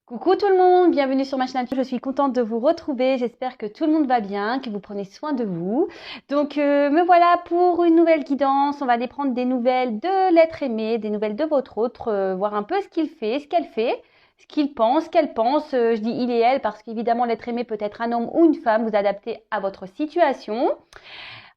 Coucou tout le monde, bienvenue sur ma chaîne. Je suis contente de vous retrouver. J'espère que tout le monde va bien, que vous prenez soin de vous. Donc me voilà pour une nouvelle guidance. On va aller prendre des nouvelles de l'être aimé, des nouvelles de votre autre, voir un peu ce qu'il fait, ce qu'elle fait, ce qu'il pense, qu'elle pense. Je dis il et elle parce qu'évidemment l'être aimé peut être un homme ou une femme. Vous adaptez à votre situation.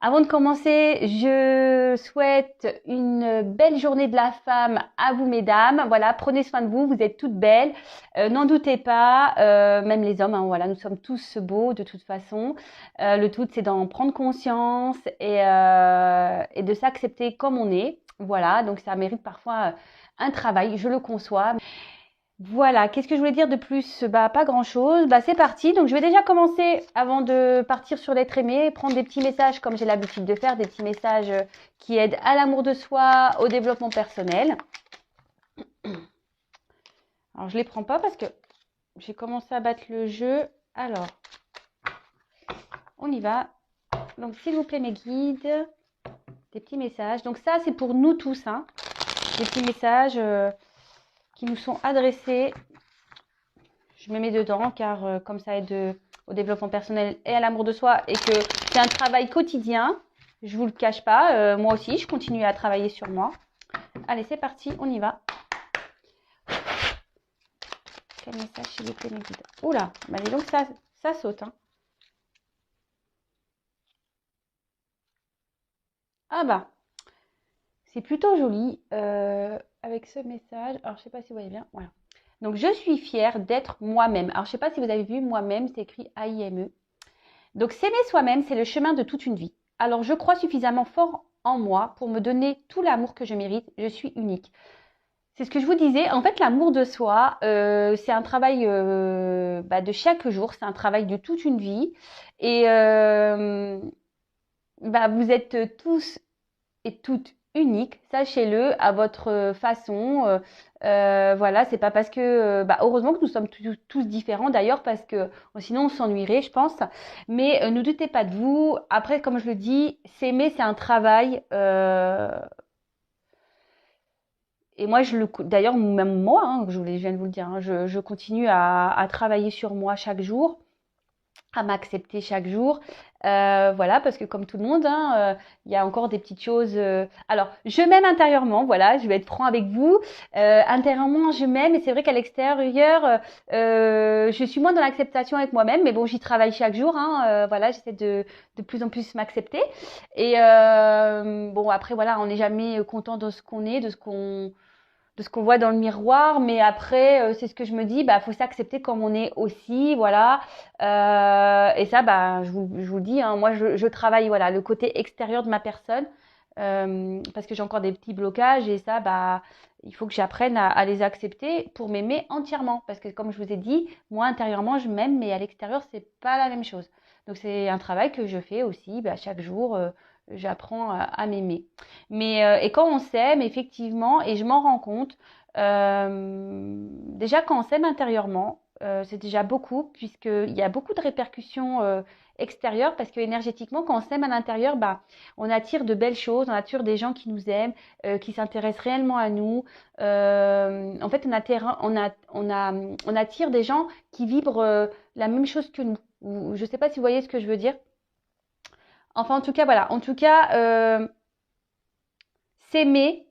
Avant de commencer, je souhaite une belle journée de la femme à vous, mesdames. Voilà, prenez soin de vous, vous êtes toutes belles. N'en doutez pas, même les hommes, hein, voilà, nous sommes tous beaux de toute façon. Le tout, c'est d'en prendre conscience et de s'accepter comme on est. Voilà, donc ça mérite parfois un travail, je le conçois. Voilà, qu'est-ce que je voulais dire de plus? Bah, pas grand-chose. Bah, c'est parti. Donc, je vais déjà commencer avant de partir sur l'être aimé, prendre des petits messages comme j'ai l'habitude de faire, des petits messages qui aident à l'amour de soi, au développement personnel. Alors, je les prends pas parce que j'ai commencé à battre le jeu. Alors, on y va. Donc, s'il vous plaît, mes guides, des petits messages. Donc, ça, c'est pour nous tous, hein. Des petits messages qui nous sont adressés. Je me mets dedans car comme ça aide au développement personnel et à l'amour de soi et que c'est un travail quotidien, je vous le cache pas, moi aussi je continue à travailler sur moi. Allez, c'est parti, on y va. Quel message s'il vous plaît, mes guides? Oula, bah dis donc ça saute, hein. Ah bah, c'est plutôt joli avec ce message. Alors je sais pas si vous voyez bien, voilà. Donc je suis fière d'être moi-même. Alors je sais pas si vous avez vu, moi-même, c'est écrit A-I-M-E. Donc s'aimer soi-même, c'est le chemin de toute une vie. Alors je crois suffisamment fort en moi pour me donner tout l'amour que je mérite. Je suis unique. C'est ce que je vous disais. En fait, l'amour de soi, c'est un travail de chaque jour. C'est un travail de toute une vie. Et vous êtes tous et toutes uniques, sachez-le, à votre façon. Voilà, c'est pas parce que, heureusement que nous sommes tous différents d'ailleurs, parce que sinon on s'ennuierait, je pense. Mais ne doutez pas de vous. Après, comme je le dis, s'aimer, c'est un travail. Et moi, d'ailleurs, même moi, hein, je viens de vous le dire, hein, je continue à travailler sur moi chaque jour, à m'accepter chaque jour. Voilà, parce que comme tout le monde, hein, il y a encore des petites choses. Alors, je m'aime intérieurement, voilà, je vais être franc avec vous. Intérieurement, je m'aime, et c'est vrai qu'à l'extérieur, je suis moins dans l'acceptation avec moi-même, mais bon, j'y travaille chaque jour. Hein, voilà, j'essaie de plus en plus m'accepter. Et bon, après, voilà, on n'est jamais content de ce qu'on est, de ce qu'on voit dans le miroir, mais après c'est ce que je me dis, faut s'accepter comme on est aussi, voilà. Et ça, je vous le dis, hein, moi je travaille, voilà, le côté extérieur de ma personne, parce que j'ai encore des petits blocages, et ça, il faut que j'apprenne à les accepter pour m'aimer entièrement, parce que comme je vous ai dit, moi intérieurement je m'aime, mais à l'extérieur c'est pas la même chose. Donc c'est un travail que je fais aussi, chaque jour j'apprends à m'aimer. Mais et quand on s'aime, effectivement, et je m'en rends compte, déjà quand on s'aime intérieurement, c'est déjà beaucoup, puisqu'il y a beaucoup de répercussions extérieures, parce que énergétiquement, quand on s'aime à l'intérieur, on attire de belles choses, on attire des gens qui nous aiment, qui s'intéressent réellement à nous. En fait, on attire des gens qui vibrent la même chose que nous. Je ne sais pas si vous voyez ce que je veux dire. Enfin, en tout cas, voilà. En tout cas, s'aimer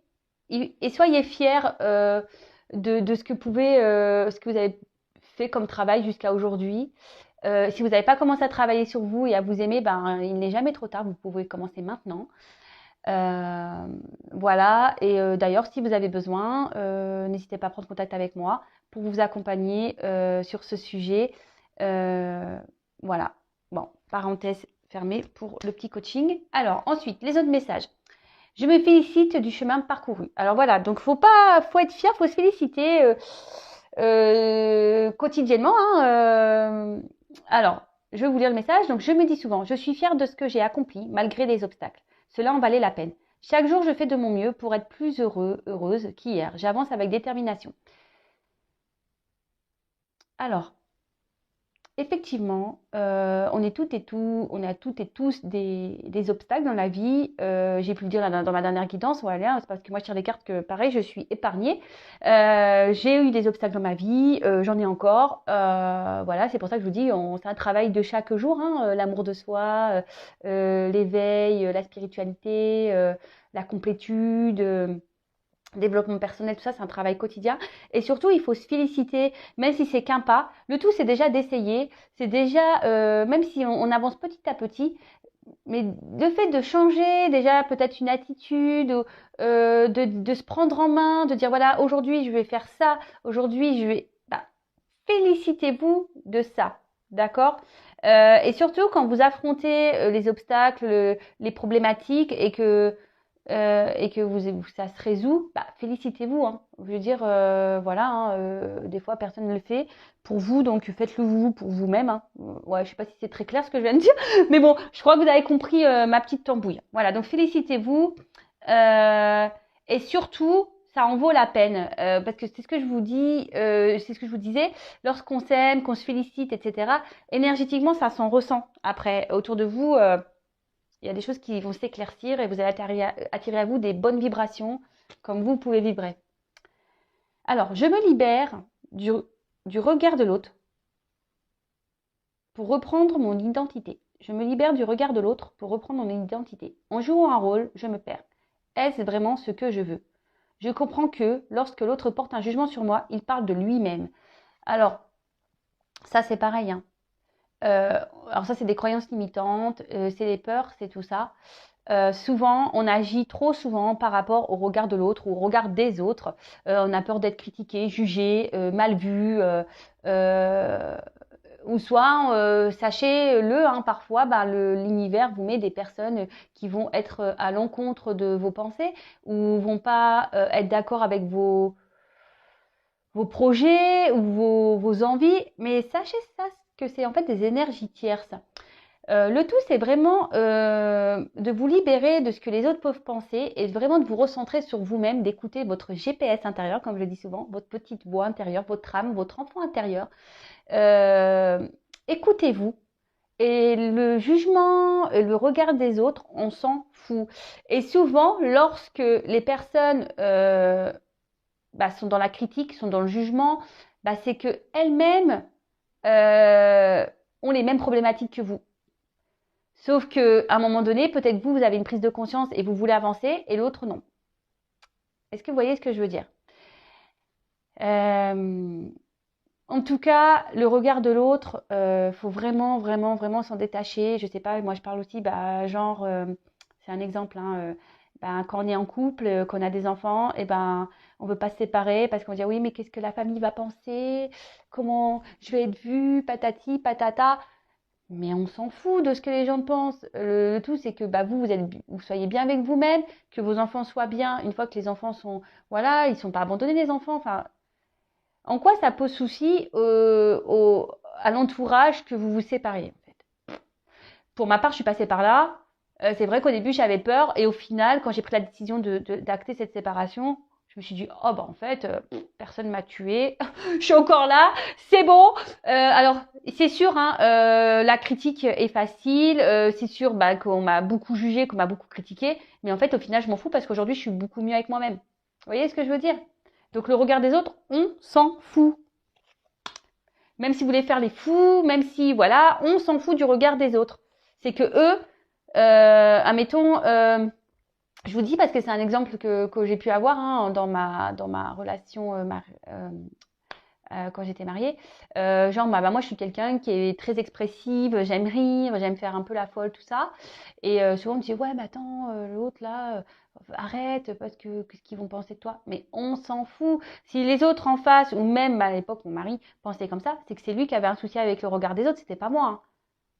et soyez fiers de ce que vous avez fait comme travail jusqu'à aujourd'hui. Si vous n'avez pas commencé à travailler sur vous et à vous aimer, il n'est jamais trop tard, vous pouvez commencer maintenant. Voilà, et d'ailleurs, si vous avez besoin, n'hésitez pas à prendre contact avec moi pour vous accompagner sur ce sujet. Voilà, bon, parenthèse fermée pour le petit coaching. Alors, ensuite, les autres messages. Je me félicite du chemin parcouru. Alors voilà, donc faut être fier, faut se féliciter quotidiennement. Hein, alors, je vais vous lire le message. Donc, je me dis souvent, je suis fière de ce que j'ai accompli malgré les obstacles. Cela en valait la peine. Chaque jour, je fais de mon mieux pour être plus heureuse qu'hier. J'avance avec détermination. Alors, effectivement, on est toutes et tous, on a toutes et tous des obstacles dans la vie. J'ai pu le dire dans ma dernière guidance, voilà, c'est parce que moi je tire des cartes que pareil, je suis épargnée. J'ai eu des obstacles dans ma vie, j'en ai encore. Voilà, c'est pour ça que je vous dis, c'est un travail de chaque jour, hein, l'amour de soi, l'éveil, la spiritualité, la complétude. Développement personnel, tout ça, c'est un travail quotidien. Et surtout, il faut se féliciter, même si c'est qu'un pas. Le tout, c'est déjà d'essayer. C'est déjà, même si on avance petit à petit, mais le fait de changer déjà peut-être une attitude, ou, de se prendre en main, de dire voilà, aujourd'hui, je vais faire ça. Aujourd'hui, je vais... Bah, félicitez-vous de ça. D'accord. Et surtout, quand vous affrontez les obstacles, les problématiques et que ça se résout, bah, félicitez-vous. Hein. Je veux dire, voilà, hein, des fois personne ne le fait pour vous, donc faites-le vous pour vous-même. Hein. Ouais, je sais pas si c'est très clair ce que je viens de dire, mais bon, je crois que vous avez compris ma petite tambouille. Voilà, donc félicitez-vous et surtout, ça en vaut la peine parce que c'est ce que je vous dis, c'est ce que je vous disais, lorsqu'on s'aime, qu'on se félicite, etc. Énergétiquement, ça s'en ressent après autour de vous. Il y a des choses qui vont s'éclaircir et vous allez attirer à vous des bonnes vibrations comme vous pouvez vibrer. Alors, je me libère du regard de l'autre pour reprendre mon identité. Je me libère du regard de l'autre pour reprendre mon identité. En jouant un rôle, je me perds. Est-ce vraiment ce que je veux? Je comprends que lorsque l'autre porte un jugement sur moi, il parle de lui-même. Alors, ça c'est pareil, hein. Alors ça, c'est des croyances limitantes, c'est les peurs, c'est tout ça. Souvent, on agit trop souvent par rapport au regard de l'autre ou au regard des autres. On a peur d'être critiqué, jugé, mal vu. Ou soit, sachez-le, hein, parfois, bah, l'univers vous met des personnes qui vont être à l'encontre de vos pensées ou vont pas être d'accord avec vos projets ou vos envies. Mais sachez ça, que c'est en fait des énergies tierces. Le tout, c'est vraiment de vous libérer de ce que les autres peuvent penser et vraiment de vous recentrer sur vous-même, d'écouter votre GPS intérieur, comme je le dis souvent, votre petite voix intérieure, votre âme, votre enfant intérieur. Écoutez-vous. Et le jugement, le regard des autres, on s'en fout. Et souvent, lorsque les personnes sont dans la critique, sont dans le jugement, c'est qu'elles-mêmes ont les mêmes problématiques que vous. Sauf qu'à un moment donné, peut-être vous avez une prise de conscience et vous voulez avancer et l'autre non. Est-ce que vous voyez ce que je veux dire? En tout cas, le regard de l'autre, faut vraiment, vraiment, vraiment s'en détacher. Je sais pas, moi je parle aussi, c'est un exemple, hein, quand on est en couple, qu'on a des enfants, et on veut pas se séparer parce qu'on dit oui, mais qu'est-ce que la famille va penser? Comment je vais être vue? Patati, patata. Mais on s'en fout de ce que les gens pensent. Le tout, c'est que vous soyez bien avec vous-même, que vos enfants soient bien. Une fois que les enfants sont, voilà, ils sont pas abandonnés les enfants. Enfin, en quoi ça pose souci à l'entourage que vous vous sépariez en fait. Pour ma part, je suis passée par là. C'est vrai qu'au début, j'avais peur et au final, quand j'ai pris la décision d'acter cette séparation, je me suis dit, oh en fait, personne m'a tuée, je suis encore là, c'est bon. Alors, c'est sûr, hein, la critique est facile, c'est sûr qu'on m'a beaucoup jugé, qu'on m'a beaucoup critiqué, mais en fait, au final, je m'en fous parce qu'aujourd'hui, je suis beaucoup mieux avec moi-même. Vous voyez ce que je veux dire? Donc, le regard des autres, on s'en fout. Même si vous voulez faire les fous, même si, voilà, on s'en fout du regard des autres. C'est que eux, admettons, je vous dis parce que c'est un exemple que j'ai pu avoir hein, dans ma relation quand j'étais mariée. Moi je suis quelqu'un qui est très expressive, j'aime rire, j'aime faire un peu la folle, tout ça. Et souvent on me dit ouais mais attends, l'autre là, arrête parce que qu'est-ce qu'ils vont penser de toi? Mais on s'en fout. Si les autres en face, ou même à l'époque mon mari pensait comme ça, c'est que c'est lui qui avait un souci avec le regard des autres, c'était pas moi. Hein,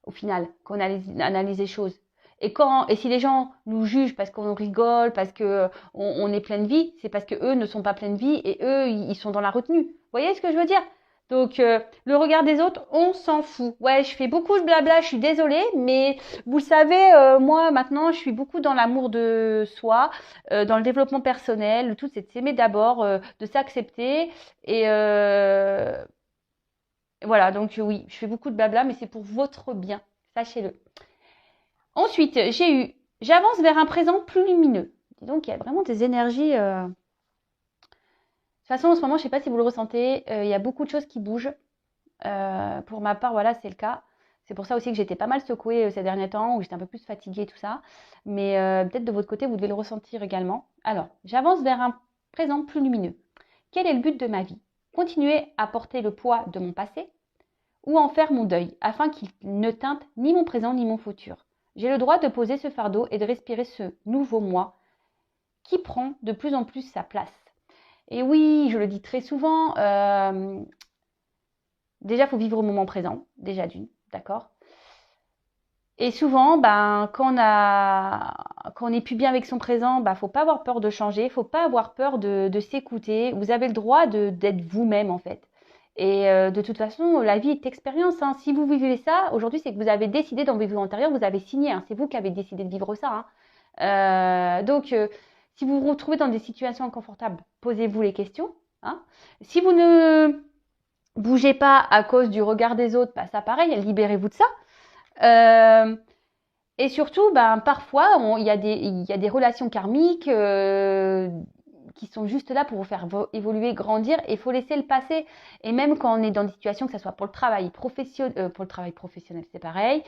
au final, qu'on analyse les choses. Et si les gens nous jugent parce qu'on rigole, parce que on est plein de vie, c'est parce que eux ne sont pas pleins de vie et eux ils sont dans la retenue. Vous voyez ce que je veux dire? Donc le regard des autres, on s'en fout. Ouais, je fais beaucoup de blabla, je suis désolée, mais vous le savez, moi maintenant, je suis beaucoup dans l'amour de soi, dans le développement personnel. Le tout, c'est de s'aimer d'abord, de s'accepter et Voilà, donc oui, je fais beaucoup de blabla, mais c'est pour votre bien, sachez-le. Ensuite, j'avance vers un présent plus lumineux. Donc, il y a vraiment des énergies. De toute façon, en ce moment, je ne sais pas si vous le ressentez, il y a beaucoup de choses qui bougent. Pour ma part, voilà, c'est le cas. C'est pour ça aussi que j'étais pas mal secouée ces derniers temps, où j'étais un peu plus fatiguée et tout ça. Mais peut-être de votre côté, vous devez le ressentir également. Alors, j'avance vers un présent plus lumineux. Quel est le but de ma vie? Continuer à porter le poids de mon passé ou en faire mon deuil, afin qu'il ne teinte ni mon présent ni mon futur. J'ai le droit de poser ce fardeau et de respirer ce nouveau moi qui prend de plus en plus sa place. Et oui, je le dis très souvent, déjà, il faut vivre au moment présent, déjà d'une, d'accord? Et souvent, quand on n'est plus bien avec son présent, faut pas avoir peur de changer, faut pas avoir peur de s'écouter. Vous avez le droit d'être vous-même, en fait. Et de toute façon, la vie est expérience, hein. Si vous vivez ça, aujourd'hui, c'est que vous avez décidé dans votre vie antérieure, vous avez signé, hein. C'est vous qui avez décidé de vivre ça, hein. Donc, si vous vous retrouvez dans des situations inconfortables, posez-vous les questions, hein. Si vous ne bougez pas à cause du regard des autres, ça pareil, libérez-vous de ça. Et surtout, parfois, il y a des relations karmiques qui sont juste là pour vous faire évoluer, grandir. Et il faut laisser le passé. Et même quand on est dans des situations, que ce soit pour le travail professionnel, c'est pareil.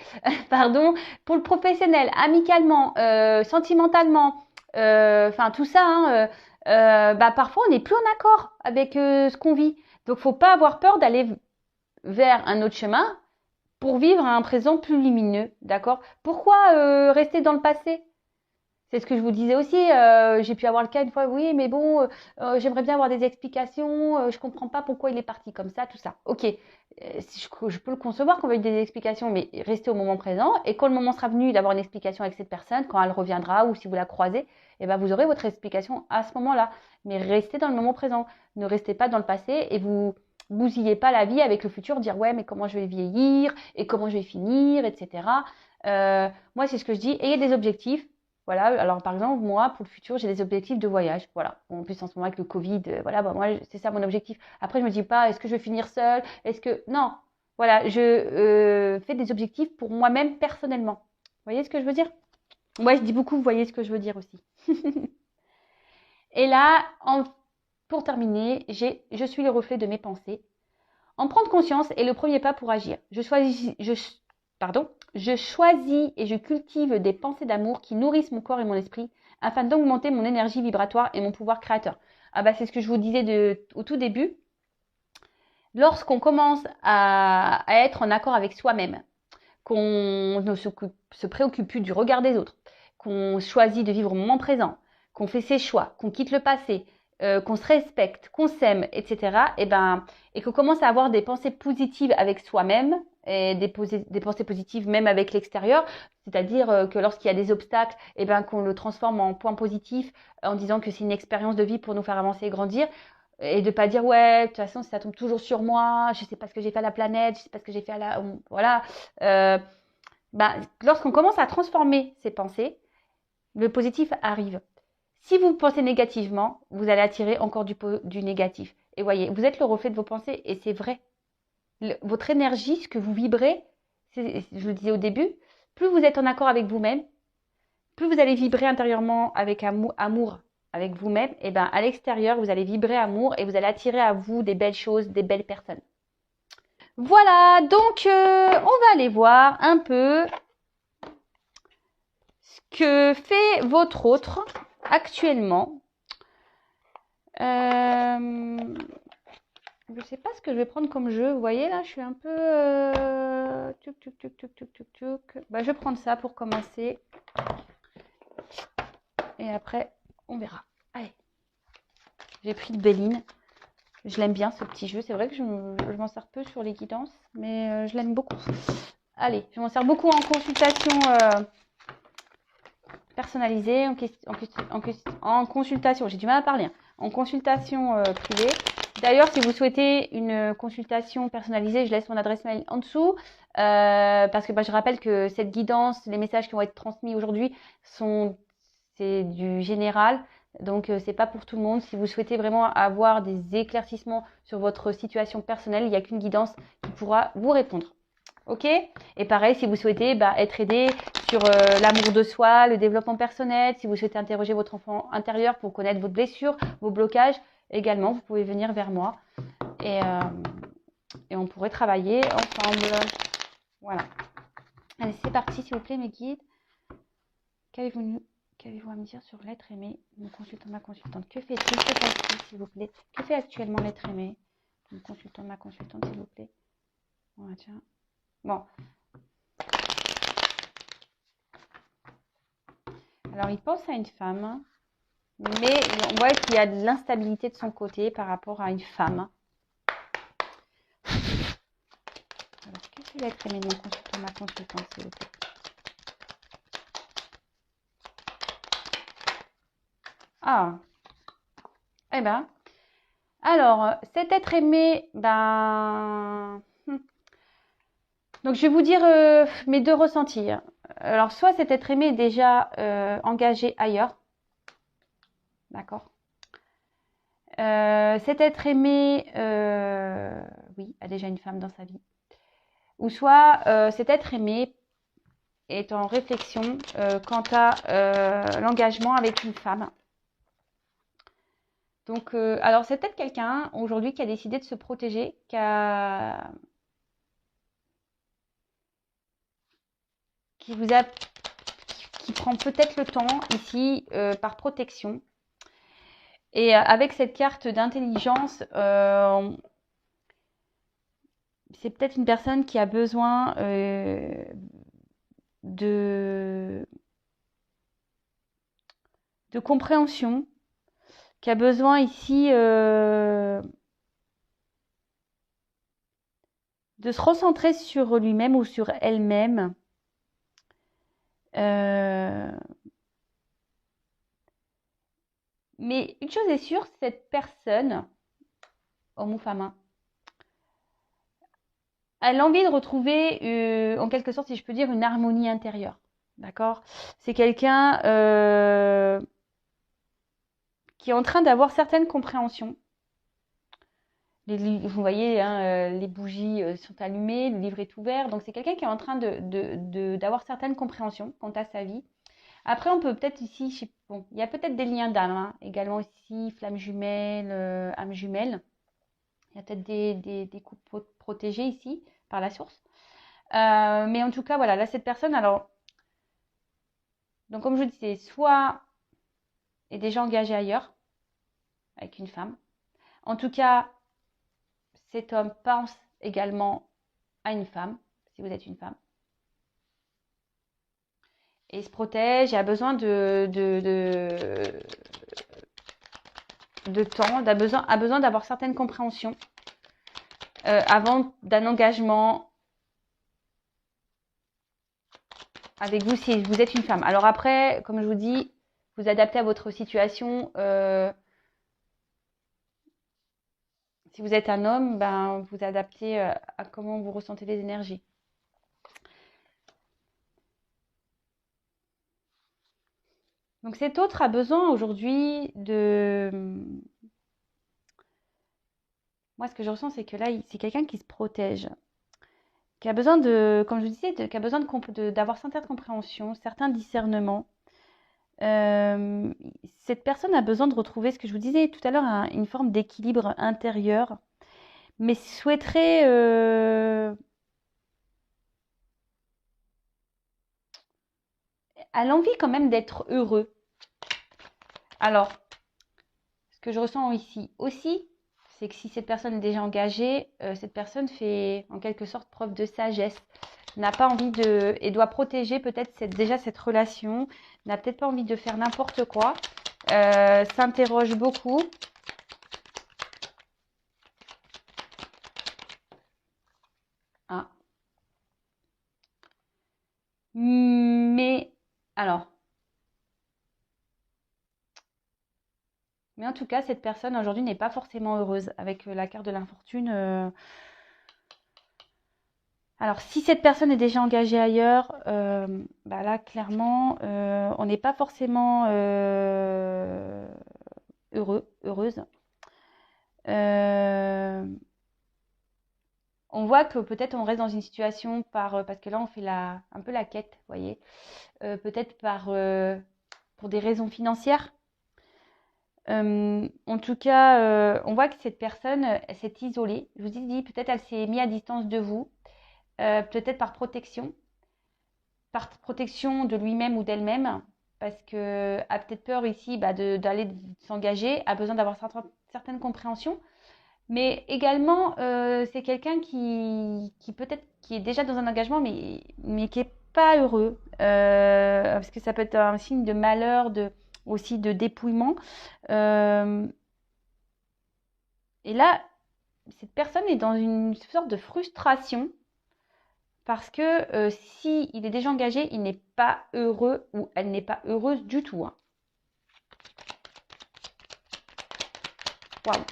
Pardon, pour le professionnel, amicalement, sentimentalement, enfin tout ça, hein, parfois on n'est plus en accord avec ce qu'on vit. Donc, faut pas avoir peur d'aller vers un autre chemin pour vivre un présent plus lumineux, d'accord? Pourquoi rester dans le passé? C'est ce que je vous disais aussi. J'ai pu avoir le cas une fois, oui, mais bon, j'aimerais bien avoir des explications. Je comprends pas pourquoi il est parti comme ça, tout ça. Ok, je peux le concevoir qu'on veuille des explications, mais restez au moment présent. Et quand le moment sera venu d'avoir une explication avec cette personne, quand elle reviendra ou si vous la croisez, vous aurez votre explication à ce moment-là. Mais restez dans le moment présent. Ne restez pas dans le passé et vous bousillez pas la vie avec le futur, dire ouais, mais comment je vais vieillir et comment je vais finir, etc. Moi, c'est ce que je dis. Ayez des objectifs. Voilà, alors par exemple, moi, pour le futur, j'ai des objectifs de voyage. Voilà. En plus, en ce moment, avec le Covid, voilà, moi, c'est ça mon objectif. Après, je me dis pas, est-ce que je vais finir seule? Est-ce que. Non. Voilà, je fais des objectifs pour moi-même personnellement. Vous voyez ce que je veux dire? Moi, je dis beaucoup, vous voyez ce que je veux dire aussi. Et là, pour terminer, je suis le reflet de mes pensées. En prendre conscience est le premier pas pour agir. Je choisis et je cultive des pensées d'amour qui nourrissent mon corps et mon esprit afin d'augmenter mon énergie vibratoire et mon pouvoir créateur. C'est ce que je vous disais au tout début. Lorsqu'on commence à être en accord avec soi-même, qu'on ne se préoccupe plus du regard des autres, qu'on choisit de vivre au moment présent, qu'on fait ses choix, qu'on quitte le passé, qu'on se respecte, qu'on s'aime, etc. Et qu'on commence à avoir des pensées positives avec soi-même et des pensées positives même avec l'extérieur, c'est-à-dire que lorsqu'il y a des obstacles, qu'on le transforme en point positif en disant que c'est une expérience de vie pour nous faire avancer et grandir. Et de pas dire ouais de toute façon ça tombe toujours sur moi, je sais pas ce que j'ai fait à la planète, je sais pas ce que j'ai fait à la voilà. Lorsqu'on commence à transformer ces pensées, le positif arrive. Si vous pensez négativement, vous allez attirer encore du négatif. Et voyez, vous êtes le reflet de vos pensées et c'est vrai. Votre énergie, ce que vous vibrez, je le disais au début, plus vous êtes en accord avec vous-même, plus vous allez vibrer intérieurement avec amour avec vous-même, et à l'extérieur, vous allez vibrer amour et vous allez attirer à vous des belles choses, des belles personnes. Voilà, donc on va aller voir un peu ce que fait votre autre actuellement. Je ne sais pas ce que je vais prendre comme jeu. Vous voyez là, je suis un peu... je vais prendre ça pour commencer. Et après, on verra. Allez. J'ai pris de Béline. Je l'aime bien ce petit jeu. C'est vrai que je m'en sers peu sur les guidances, mais je l'aime beaucoup. Allez, je m'en sers beaucoup en consultation personnalisée, en consultation. J'ai du mal à parler. Hein, en consultation privée. D'ailleurs, si vous souhaitez une consultation personnalisée, je laisse mon adresse mail en dessous. Parce que je rappelle que cette guidance, les messages qui vont être transmis aujourd'hui, c'est du général. Donc, c'est pas pour tout le monde. Si vous souhaitez vraiment avoir des éclaircissements sur votre situation personnelle, il n'y a qu'une guidance qui pourra vous répondre. Ok? Et pareil, si vous souhaitez être aidé sur l'amour de soi, le développement personnel, si vous souhaitez interroger votre enfant intérieur pour connaître vos blessures, vos blocages, également, vous pouvez venir vers moi et on pourrait travailler ensemble. Voilà. Allez, c'est parti, s'il vous plaît, mes guides. Qu'avez-vous à me dire sur l'être aimé, mon consultant, ma consultante? Que fait-il? Que passe-t-il, s'il vous plaît? Que fait actuellement l'être aimé, mon consultant, ma consultante, s'il vous plaît? Voilà, tiens. Bon. Alors, il pense à une femme, mais on voit qu'il y a de l'instabilité de son côté par rapport à une femme. Alors, que fait l'être aimé, mon consultant, ma consultante, s'il vous plaît? Ah, eh ben, alors, cet être aimé, donc je vais vous dire mes deux ressentis. Alors, soit cet être aimé est déjà engagé ailleurs, d'accord. Cet être aimé, oui, a déjà une femme dans sa vie. Ou soit cet être aimé est en réflexion quant à l'engagement avec une femme. Donc, alors c'est peut-être quelqu'un aujourd'hui qui a décidé de se protéger, qui prend peut-être le temps ici par protection. Et avec cette carte d'intelligence, c'est peut-être une personne qui a besoin de compréhension, qui a besoin ici de se recentrer sur lui-même ou sur elle-même. Mais une chose est sûre, cette personne, homme ou femme, elle a envie de retrouver, en quelque sorte, si je peux dire, une harmonie intérieure. D'accord? C'est quelqu'un qui est en train d'avoir certaines compréhensions. Vous voyez, hein, les bougies sont allumées, le livre est ouvert. Donc, c'est quelqu'un qui est en train d'avoir certaines compréhensions quant à sa vie. Après, on peut peut-être ici, bon, il y a peut-être des liens d'âme, hein, également ici, flamme jumelle, âme jumelle. Il y a peut-être des couples protégés ici par la source. Mais en tout cas, voilà, là, cette personne, alors, donc comme je disais, soit est déjà engagée ailleurs avec une femme. En tout cas, cet homme pense également à une femme, si vous êtes une femme. Et il se protège et a besoin de temps, a besoin d'avoir certaines compréhensions avant d'un engagement avec vous si vous êtes une femme. Alors après, comme je vous dis, vous adaptez à votre situation. Si vous êtes un homme, vous adaptez à comment vous ressentez les énergies. Donc cet autre a besoin aujourd'hui de... Moi, ce que je ressens, c'est que là, c'est quelqu'un qui se protège, qui a besoin de, comme je vous disais, qui a besoin d'avoir certaines compréhensions, certains discernements. Cette personne a besoin de retrouver, ce que je vous disais tout à l'heure, une forme d'équilibre intérieur, mais souhaiterait a l'envie quand même d'être heureux. Alors, ce que je ressens ici aussi, c'est que si cette personne est déjà engagée, cette personne fait en quelque sorte preuve de sagesse, n'a pas envie de... et doit protéger peut-être déjà cette relation, n'a peut-être pas envie de faire n'importe quoi, s'interroge beaucoup. Ah. Mais, alors... Mais en tout cas, cette personne aujourd'hui n'est pas forcément heureuse avec la carte de l'infortune. Alors, si cette personne est déjà engagée ailleurs, bah là, clairement, on n'est pas forcément heureuse. Euh, on voit que peut-être on reste dans une situation parce que là, on fait un peu la quête, vous voyez. Peut-être pour des raisons financières. En tout cas, on voit que cette personne s'est isolée. Je vous ai dit, peut-être elle s'est mise à distance de vous, peut-être par protection de lui-même ou d'elle-même, parce que a peut-être peur ici d'aller s'engager, a besoin d'avoir certaines compréhensions, mais également c'est quelqu'un qui peut-être qui est déjà dans un engagement, mais qui est pas heureux, parce que ça peut être un signe de malheur, aussi de dépouillement. Euh, et là, cette personne est dans une sorte de frustration parce que si il est déjà engagé, il n'est pas heureux ou elle n'est pas heureuse du tout, hein. Waouh.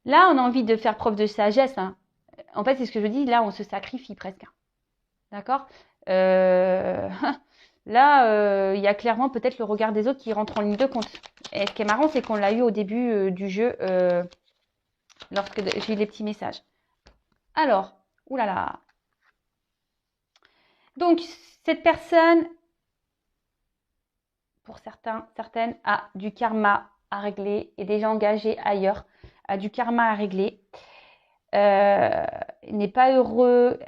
Là, on a envie de faire preuve de sagesse, hein. En fait, c'est ce que je dis. Là, on se sacrifie presque, hein. D'accord. Euh, Là, il y a clairement peut-être le regard des autres qui rentre en ligne de compte. Et ce qui est marrant, c'est qu'on l'a eu au début du jeu, lorsque j'ai eu les petits messages. Alors, oulala. Donc, cette personne, pour certaines, a du karma à régler, est déjà engagée ailleurs, a du karma à régler, euh, n'est pas heureux,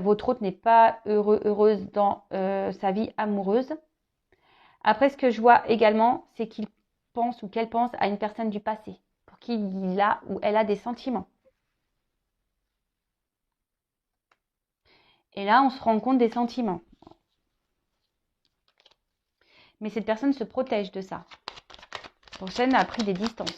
votre autre n'est pas heureuse dans sa vie amoureuse. Après, ce que je vois également, c'est qu'il pense ou qu'elle pense à une personne du passé, pour qui il a ou elle a des sentiments. Et là, on se rend compte des sentiments. Mais cette personne se protège de ça. Donc, elle a pris des distances.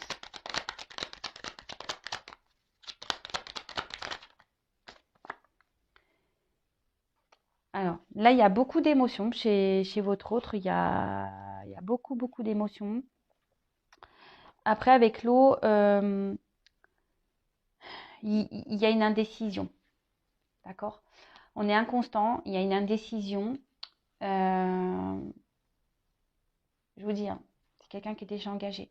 Alors, là, il y a beaucoup d'émotions chez votre autre. Il y a beaucoup, beaucoup d'émotions. Après, avec l'eau, il y a une indécision. D'accord? On est inconstant, il y a une indécision. Je vous dis, hein, c'est quelqu'un qui est déjà engagé.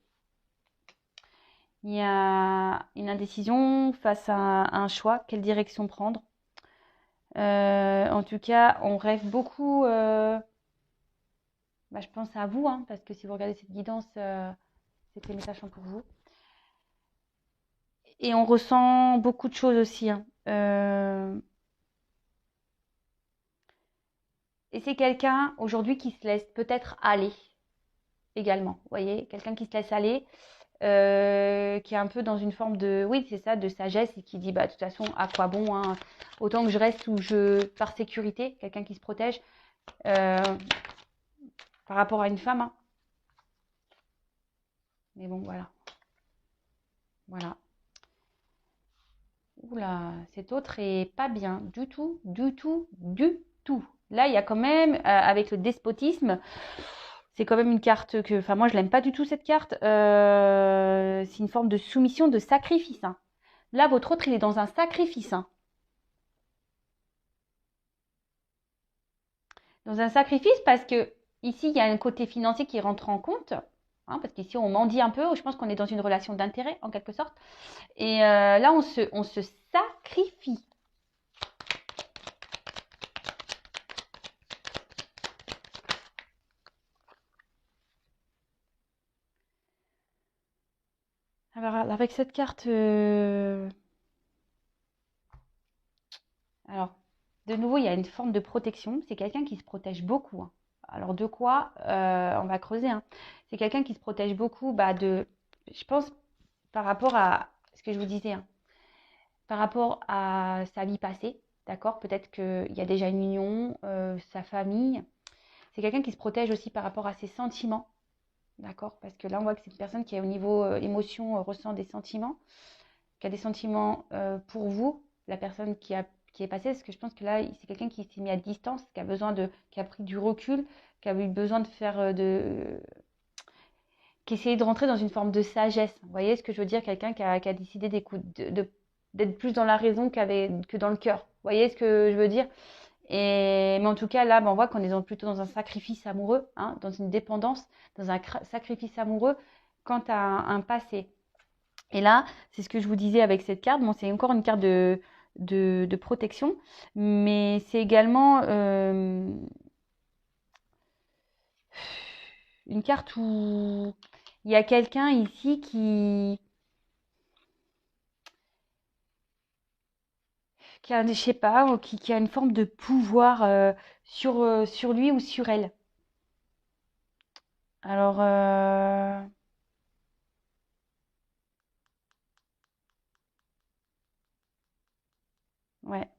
Il y a une indécision face à un choix, quelle direction prendre. En tout cas, on rêve beaucoup. Je pense à vous, hein, parce que si vous regardez cette guidance, c'est que les messages sont pour vous. Et on ressent beaucoup de choses aussi, hein. Et c'est quelqu'un aujourd'hui qui se laisse peut-être aller également. Vous voyez, quelqu'un qui se laisse aller, qui est un peu dans une forme de, oui, c'est ça, de sagesse et qui dit, de toute façon, à quoi bon, hein, autant que je reste par sécurité, quelqu'un qui se protège par rapport à une femme, hein. Mais bon, voilà. Voilà. Oula, cet autre est pas bien du tout, du tout, du tout. Là, il y a quand même, avec le despotisme, c'est quand même une carte que, enfin, moi, je l'aime pas du tout cette carte. C'est une forme de soumission, de sacrifice, hein. Là, votre autre, il est dans un sacrifice, hein. Dans un sacrifice parce que ici, il y a un côté financier qui rentre en compte, hein, parce qu'ici, on mendie un peu. Je pense qu'on est dans une relation d'intérêt, en quelque sorte. Et là, on se sacrifie. Alors, avec cette carte, alors, de nouveau, il y a une forme de protection. C'est quelqu'un qui se protège beaucoup, hein. Alors, de quoi on va creuser, hein. C'est quelqu'un qui se protège beaucoup, je pense, par rapport à ce que je vous disais, hein, par rapport à sa vie passée, d'accord? Peut-être qu'il y a déjà une union, sa famille. C'est quelqu'un qui se protège aussi par rapport à ses sentiments, d'accord? Parce que là, on voit que c'est une personne qui, au niveau émotion, ressent des sentiments, qui a des sentiments pour vous, la personne qui est passée, parce que je pense que là, c'est quelqu'un qui s'est mis à distance, qui a besoin qui a pris du recul, qui a eu besoin de faire qui essayait de rentrer dans une forme de sagesse. Vous voyez ce que je veux dire? Quelqu'un qui a décidé d'être plus dans la raison que dans le cœur. Vous voyez ce que je veux dire? Mais en tout cas, là, ben, on voit qu'on est plutôt dans un sacrifice amoureux, hein, dans une dépendance, dans un sacrifice amoureux quant à un passé. Et là, c'est ce que je vous disais avec cette carte. Bon, c'est encore une carte de protection, mais c'est également une carte où il y a quelqu'un ici qui a, je sais pas, qui a une forme de pouvoir sur lui ou sur elle. Alors, ouais.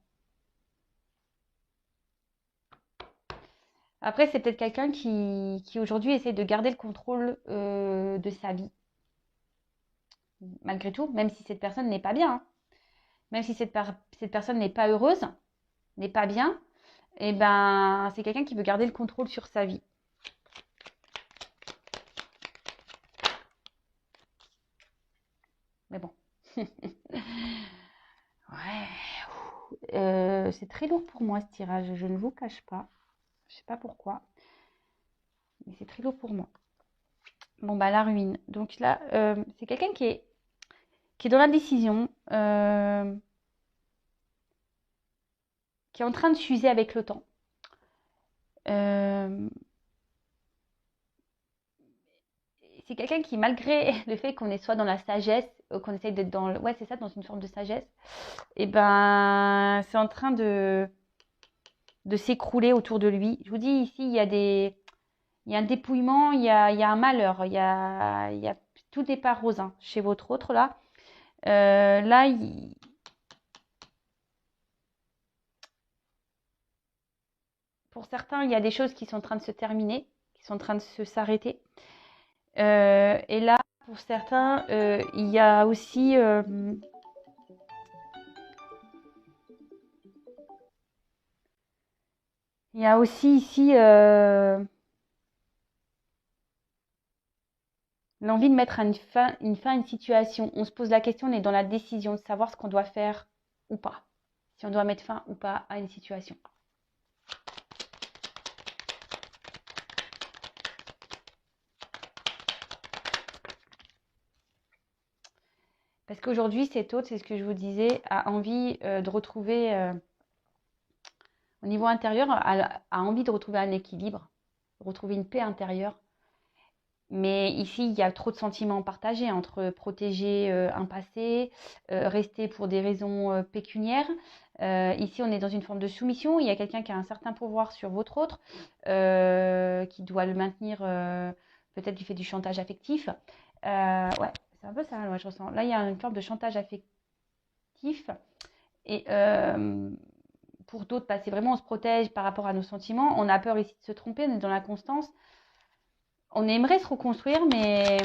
Après, c'est peut-être quelqu'un qui aujourd'hui essaie de garder le contrôle de sa vie, malgré tout, même si cette personne n'est pas bien, hein. Même si cette personne n'est pas heureuse, n'est pas bien, et ben c'est quelqu'un qui veut garder le contrôle sur sa vie. Mais bon. Ouais. C'est très lourd pour moi ce tirage, je ne vous cache pas. Je sais pas pourquoi, mais c'est très lourd pour moi. Bon bah la ruine. Donc là, c'est quelqu'un qui est dans l'indécision, qui est en train de s'user avec le temps. Euh, c'est quelqu'un qui, malgré le fait qu'on est soit dans la sagesse, qu'on essaye d'être ouais, c'est ça, dans une forme de sagesse, et ben, c'est en train de s'écrouler autour de lui. Je vous dis, ici, il y a un dépouillement, il y a un malheur, tout n'est pas rose, hein, chez votre autre, là. Là, pour certains, il y a des choses qui sont en train de se terminer, qui sont en train de s'arrêter. Et là, pour certains, il y a aussi ici l'envie de mettre une fin à une situation. On se pose la question, on est dans la décision de savoir ce qu'on doit faire ou pas. Si on doit mettre fin ou pas à une situation. Parce qu'aujourd'hui, cet autre, c'est ce que je vous disais, a envie de retrouver, au niveau intérieur, a envie de retrouver un équilibre, retrouver une paix intérieure. Mais ici, il y a trop de sentiments partagés entre protéger un passé, rester pour des raisons pécuniaires. Ici, on est dans une forme de soumission. Il y a quelqu'un qui a un certain pouvoir sur votre autre, qui doit le maintenir peut-être du fait du chantage affectif. Ouais, c'est un peu ça, moi, je ressens. Là, il y a une forme de chantage affectif. Et pour d'autres, bah, c'est vraiment on se protège par rapport à nos sentiments. On a peur ici de se tromper, on est dans la constance. On aimerait se reconstruire, mais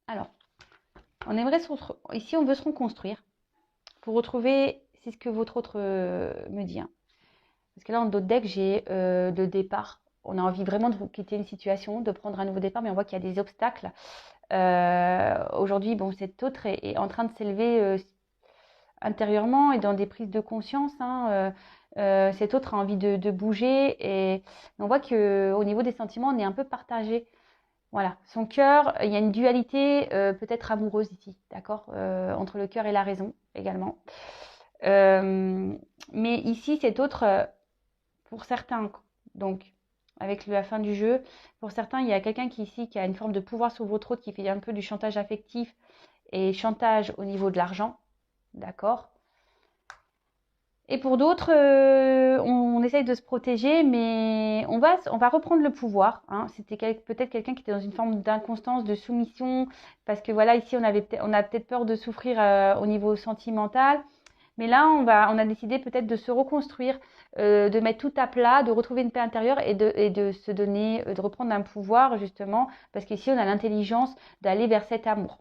alors, on aimerait ici, on veut se reconstruire pour retrouver, c'est ce que votre autre me dit, hein. Parce que là, en d'autres decks, j'ai le départ. On a envie vraiment de quitter une situation, de prendre un nouveau départ, mais on voit qu'il y a des obstacles. Aujourd'hui, bon, cet autre est en train de s'élever intérieurement et dans des prises de conscience, hein. Cet autre a envie de bouger et on voit qu'au niveau des sentiments, on est un peu partagé. Voilà, son cœur, il y a une dualité peut-être amoureuse ici, d'accord, entre le cœur et la raison également. Mais ici, cet autre, pour certains, donc avec la fin du jeu, pour certains, il y a quelqu'un qui a une forme de pouvoir sur votre autre, qui fait un peu du chantage affectif et chantage au niveau de l'argent, d'accord. Et pour d'autres, on essaye de se protéger, mais on va reprendre le pouvoir, hein. C'était peut-être quelqu'un qui était dans une forme d'inconstance, de soumission, parce que voilà, ici, on a peut-être peur de souffrir au niveau sentimental. Mais là, on a décidé peut-être de se reconstruire, de mettre tout à plat, de retrouver une paix intérieure et de se donner, de reprendre un pouvoir justement, parce qu'ici, on a l'intelligence d'aller vers cet amour.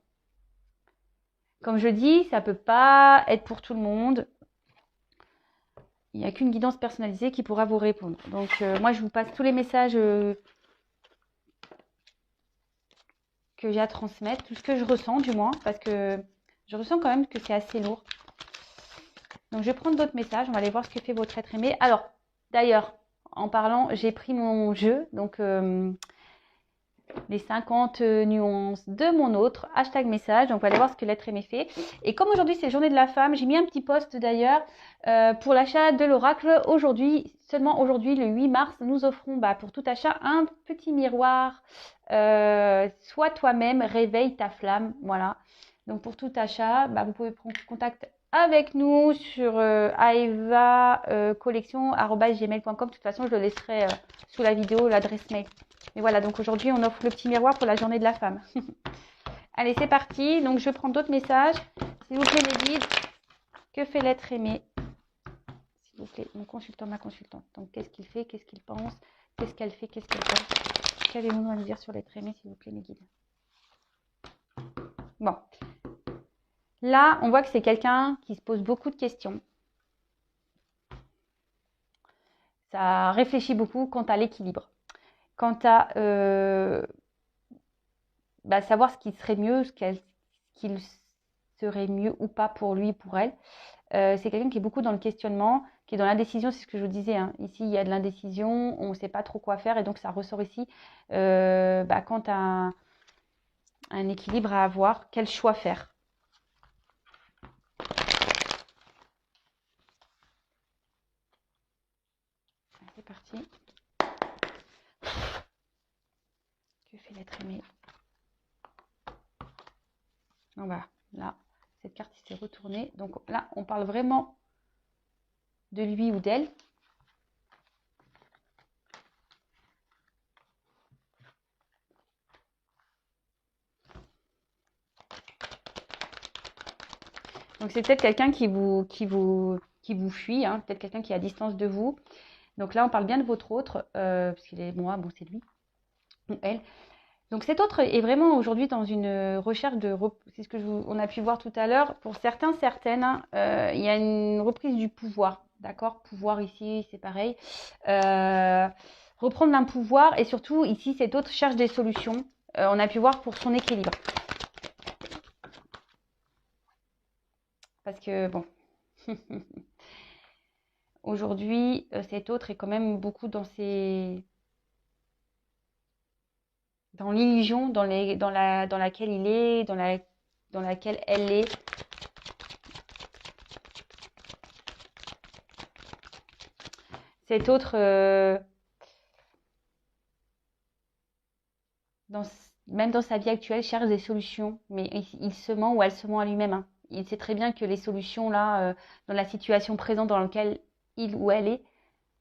Comme je dis, ça peut pas être pour tout le monde. Il n'y a qu'une guidance personnalisée qui pourra vous répondre. Donc, moi, je vous passe tous les messages que j'ai à transmettre, tout ce que je ressens du moins, parce que je ressens quand même que c'est assez lourd. Donc, je vais prendre d'autres messages. On va aller voir ce que fait votre être aimé. Alors, d'ailleurs, en parlant, j'ai pris mon jeu. Donc, les 50 nuances de mon autre. Hashtag message. Donc, on va aller voir ce que l'être aimé fait. Et comme aujourd'hui, c'est journée de la femme, j'ai mis un petit post d'ailleurs pour l'achat de l'oracle. Aujourd'hui, seulement aujourd'hui, le 8 mars, nous offrons pour tout achat un petit miroir. Sois toi-même, réveille ta flamme. Voilà. Donc, pour tout achat, vous pouvez prendre contact avec nous sur aeva collection@gmail.com. De toute façon, je le laisserai sous la vidéo, l'adresse mail. Mais voilà, donc aujourd'hui, on offre le petit miroir pour la journée de la femme. Allez, c'est parti. Donc, je prends d'autres messages. S'il vous plaît, mes guides, que fait l'être aimé? S'il vous plaît, mon consultant, ma consultante. Donc, qu'est-ce qu'il fait? Qu'est-ce qu'il pense? Qu'est-ce qu'elle fait? Qu'est-ce qu'elle pense? Qu'avez-vous à nous dire sur l'être aimé, s'il vous plaît, mes guides? Bon. Là, on voit que c'est quelqu'un qui se pose beaucoup de questions. Ça réfléchit beaucoup quant à l'équilibre. Quant à savoir ce qui serait mieux, qu'il serait mieux ou pas pour lui, pour elle. C'est quelqu'un qui est beaucoup dans le questionnement, qui est dans l'indécision, c'est ce que je vous disais. Hein. Ici, il y a de l'indécision, on ne sait pas trop quoi faire et donc ça ressort ici. Quant à un équilibre à avoir, quel choix faire? C'est parti. Que fait l'être aimé? Donc voilà, là, cette carte s'est retournée. Donc là, on parle vraiment de lui ou d'elle. Donc c'est peut-être quelqu'un qui vous fuit, hein, peut-être quelqu'un qui est à distance de vous. Donc là, on parle bien de votre autre, parce qu'il est moi, bon, c'est lui ou elle. Donc cet autre est vraiment aujourd'hui dans une recherche c'est ce que on a pu voir tout à l'heure. Pour certains, certaines, il y a une reprise du pouvoir, d'accord? Pouvoir ici, c'est pareil. Reprendre un pouvoir et surtout ici, cet autre cherche des solutions. On a pu voir pour son équilibre. Parce que bon, aujourd'hui, cet autre est quand même beaucoup dans l'illusion dans laquelle il est, dans laquelle elle est. Cet autre, même dans sa vie actuelle, cherche des solutions, mais il se ment ou elle se ment à lui-même. Hein. Il sait très bien que les solutions là, dans la situation présente dans laquelle il ou elle est,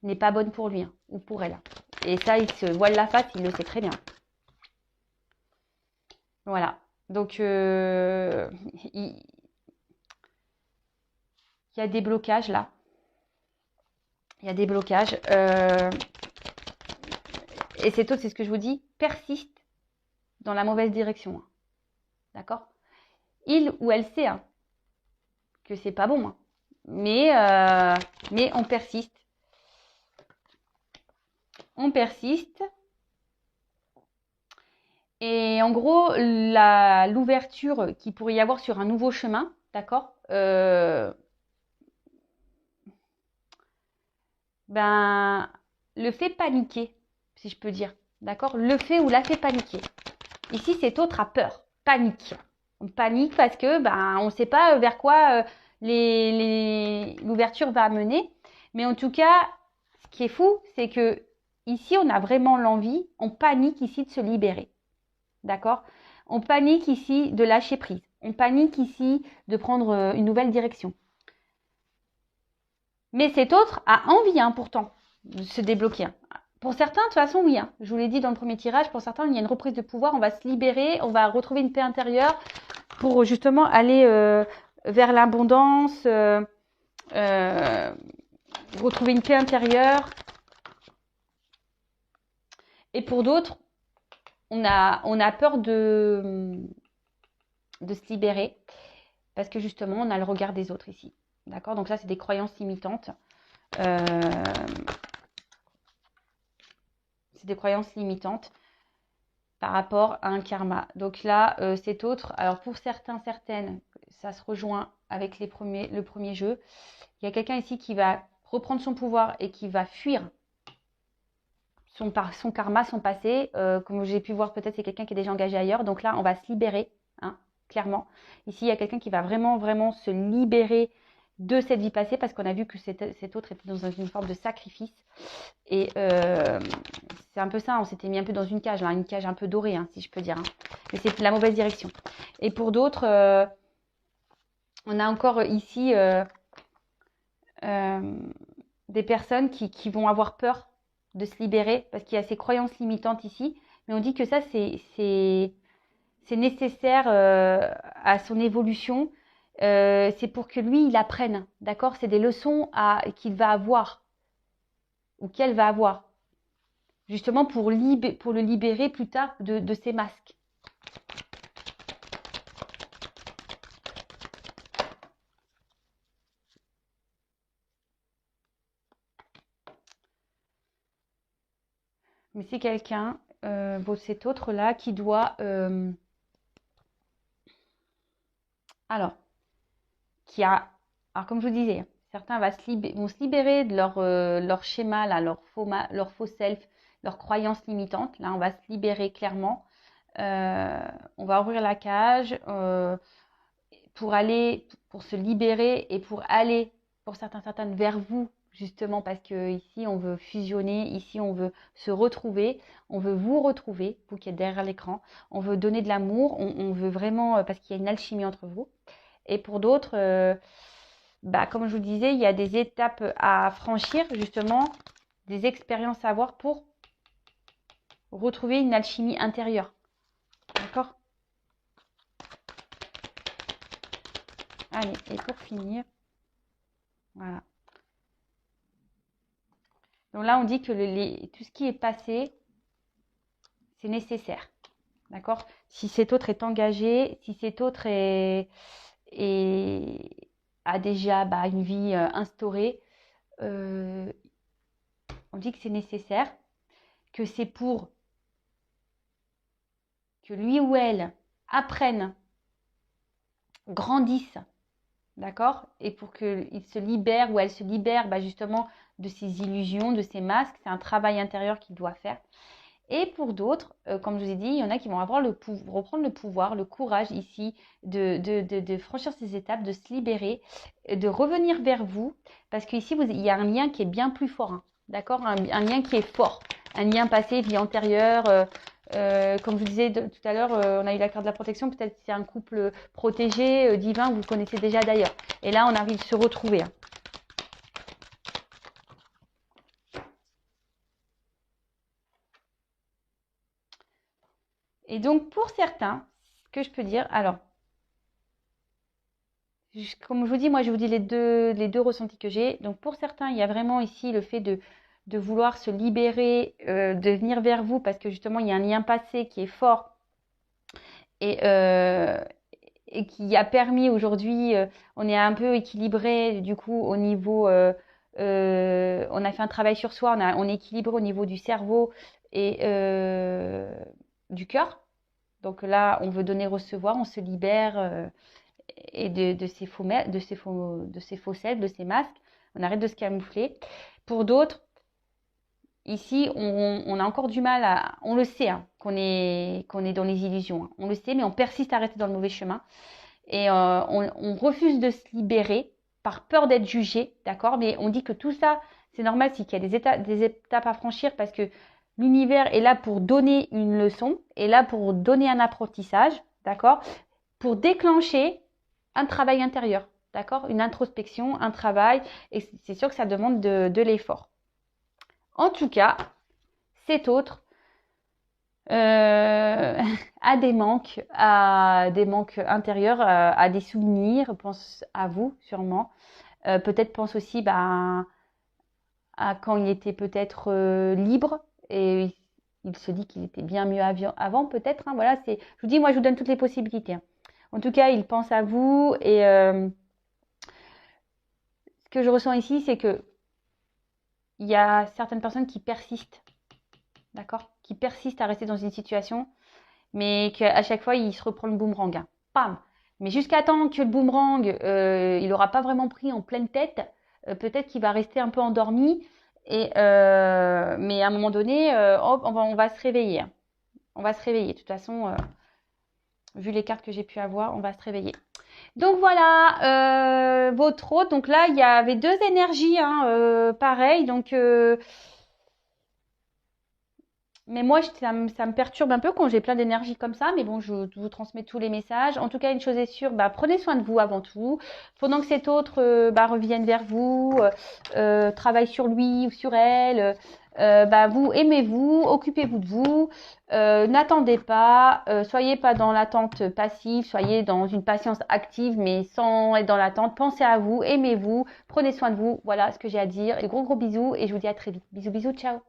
n'est pas bonne pour lui hein, ou pour elle. Et ça, il se voile la face, il le sait très bien. Voilà. Donc, il y a des blocages là. Il y a des blocages. Et cet autre, c'est ce que je vous dis, persiste dans la mauvaise direction. Hein. D'accord? Il ou elle sait hein, que c'est pas bon. Hein. Mais on persiste. On persiste. Et en gros, l'ouverture qu'il pourrait y avoir sur un nouveau chemin, d'accord le fait paniquer, si je peux dire, d'accord? Le fait ou la fait paniquer. Ici, cet autre a peur, panique. On panique parce que on ne sait pas vers quoi l'ouverture va mener. Mais en tout cas, ce qui est fou, c'est que ici, on a vraiment l'envie, on panique ici de se libérer. D'accord? On panique ici de lâcher prise. On panique ici de prendre une nouvelle direction. Mais cet autre a envie, hein, pourtant, de se débloquer. Hein. Pour certains, de toute façon, oui. Hein. Je vous l'ai dit dans le premier tirage, pour certains, il y a une reprise de pouvoir. On va se libérer, on va retrouver une paix intérieure pour justement aller vers l'abondance. euh, retrouver une paix intérieure. Et pour d'autres, on a peur de se libérer parce que justement, on a le regard des autres ici. D'accord? Donc ça, c'est des croyances limitantes. C'est des croyances limitantes par rapport à un karma. Donc là, cet autre, alors pour certains, certaines, ça se rejoint avec le premier jeu. Il y a quelqu'un ici qui va reprendre son pouvoir et qui va fuir son karma, son passé. Comme j'ai pu voir, peut-être c'est quelqu'un qui est déjà engagé ailleurs. Donc là, on va se libérer, hein, clairement. Ici, il y a quelqu'un qui va vraiment, vraiment se libérer de cette vie passée parce qu'on a vu que cet autre était dans une forme de sacrifice. Et c'est un peu ça, on s'était mis un peu dans une cage un peu dorée, hein, si je peux dire. Hein. Mais c'est la mauvaise direction. Et pour d'autres, on a encore ici des personnes qui vont avoir peur de se libérer parce qu'il y a ces croyances limitantes ici. Mais on dit que ça, c'est nécessaire à son évolution. C'est pour que lui, il apprenne. D'accord? C'est des leçons qu'il va avoir ou qu'elle va avoir. Justement pour le libérer plus tard de ses masques. Mais c'est quelqu'un, cet autre-là, qui doit... alors, comme je vous disais, certains vont se libérer de leur schéma, là, leur faux self, leurs croyances limitantes. Là, on va se libérer clairement. On va ouvrir la cage pour se libérer et pour aller, pour certaines, vers vous, justement, parce que ici, on veut fusionner, ici, on veut se retrouver, on veut vous retrouver, vous qui êtes derrière l'écran, on veut donner de l'amour, on veut vraiment, parce qu'il y a une alchimie entre vous. Et pour d'autres, comme je vous disais, il y a des étapes à franchir, justement, des expériences à avoir pour retrouver une alchimie intérieure. D'accord? Allez, et pour finir, voilà. Donc là, on dit que tout ce qui est passé, c'est nécessaire. D'accord? Si cet autre est engagé, si cet autre a déjà une vie instaurée, on dit que c'est nécessaire, que c'est pour que lui ou elle apprenne, grandisse, d'accord? Et pour qu'il se libère ou elle se libère justement de ses illusions, de ses masques. C'est un travail intérieur qu'il doit faire. Et pour d'autres, comme je vous ai dit, il y en a qui vont avoir reprendre le pouvoir, le courage ici de franchir ces étapes, de se libérer, de revenir vers vous. Parce qu'ici, il y a un lien qui est bien plus fort. Hein, d'accord? Un lien qui est fort. Un lien passé, vie antérieure. Comme je vous disais tout à l'heure, on a eu la carte de la protection. Peut-être que c'est un couple protégé, divin, vous connaissez déjà d'ailleurs. Et là, on a envie de se retrouver. Hein. Et donc, pour certains, ce que je peux dire, alors, comme je vous dis, moi, je vous dis les deux ressentis que j'ai. Donc, pour certains, il y a vraiment ici le fait de vouloir se libérer, de venir vers vous, parce que justement, il y a un lien passé qui est fort et, et qui a permis aujourd'hui, on est un peu équilibré, du coup, au niveau, on a fait un travail sur soi, on est équilibré au niveau du cerveau et du cœur. Donc là, on veut donner, recevoir, on se libère et de ces faux selfs, de ces masques. On arrête de se camoufler. Pour d'autres, ici, on a encore du mal à... On le sait, hein, qu'on est dans les illusions. Hein. On le sait, mais on persiste à rester dans le mauvais chemin. Et on refuse de se libérer par peur d'être jugé, d'accord? Mais on dit que tout ça, c'est normal, c'est qu'il y a des étapes à franchir parce que l'univers est là pour donner une leçon, est là pour donner un apprentissage, d'accord? Pour déclencher un travail intérieur, d'accord? Une introspection, un travail, et c'est sûr que ça demande de l'effort. En tout cas, cet autre a des manques intérieurs, à des souvenirs, pense à vous sûrement. Peut-être pense aussi à quand il était peut-être libre et il se dit qu'il était bien mieux avant peut-être. Hein, voilà, je vous dis, moi je vous donne toutes les possibilités. Hein. En tout cas, il pense à vous et ce que je ressens ici, c'est que il y a certaines personnes qui persistent, d'accord, qui persistent à rester dans une situation, mais qu'à chaque fois il se reprend le boomerang. Hein. Pam. Mais jusqu'à temps que le boomerang, il n'aura pas vraiment pris en pleine tête, peut-être qu'il va rester un peu endormi. Mais à un moment donné, hop, on va se réveiller. Hein. On va se réveiller. De toute façon, vu les cartes que j'ai pu avoir, on va se réveiller. Donc voilà, votre hôte. Donc là, il y avait deux énergies, hein, pareil. Donc, mais moi, ça me perturbe un peu quand j'ai plein d'énergie comme ça. Mais bon, je vous transmets tous les messages. En tout cas, une chose est sûre, prenez soin de vous avant tout. Pendant que cet autre revienne vers vous, travaille sur lui ou sur elle. Vous aimez-vous, occupez-vous de vous, n'attendez pas, soyez pas dans l'attente passive, soyez dans une patience active, mais sans être dans l'attente. Pensez à vous, aimez-vous, prenez soin de vous. Voilà ce que j'ai à dire. De gros bisous et je vous dis à très vite. Bisous, bisous, ciao.